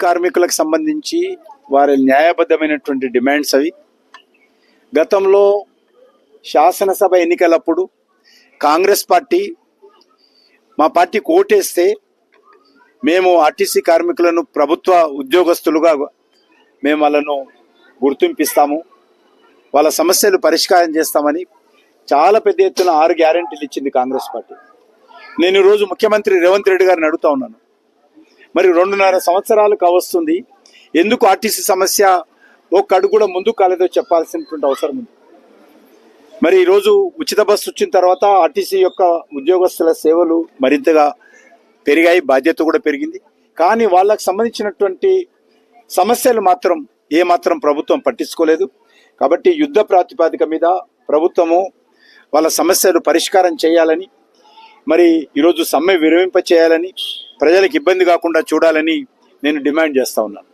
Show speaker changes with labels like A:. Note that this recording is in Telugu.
A: కార్మికులకు సంబంధించి వారి న్యాయబద్ధమైనటువంటి డిమాండ్స్ అవి. గతంలో శాసనసభ ఎన్నికలప్పుడు కాంగ్రెస్ పార్టీ మా పార్టీకి ఓటేస్తే మేము ఆర్టీసీ కార్మికులను ప్రభుత్వ ఉద్యోగస్తులుగా మేము వాళ్ళను గుర్తింపిస్తాము, వాళ్ళ సమస్యలు పరిష్కారం చేస్తామని చాలా పెద్ద ఎత్తున 6 గ్యారెంటీలు ఇచ్చింది కాంగ్రెస్ పార్టీ. నేను ఈరోజు ముఖ్యమంత్రి రేవంత్ రెడ్డి గారిని అడుగుతా ఉన్నాను, మరి 2.5 సంవత్సరాలు కావస్తుంది, ఎందుకు ఆర్టీసీ సమస్య ఒక్క అడుగు కూడా ముందుకు కాలేదో చెప్పాల్సినటువంటి అవసరం ఉంది. మరి ఈరోజు ఉచిత బస్సు వచ్చిన తర్వాత ఆర్టీసీ యొక్క ఉద్యోగస్తుల సేవలు మరింతగా పెరిగాయి, బాధ్యత కూడా పెరిగింది. కానీ వాళ్ళకు సంబంధించినటువంటి సమస్యలు మాత్రం ఏమాత్రం ప్రభుత్వం పట్టించుకోలేదు. కాబట్టి యుద్ధ ప్రాతిపదిక మీద ప్రభుత్వము వాళ్ళ సమస్యలు పరిష్కారం చేయాలని, మరి ఈరోజు సమ్మె విరమింప చేయాలని, ప్రజలకు ఇబ్బంది కాకుండా చూడాలని నేను డిమాండ్ చేస్తా ఉన్నాను.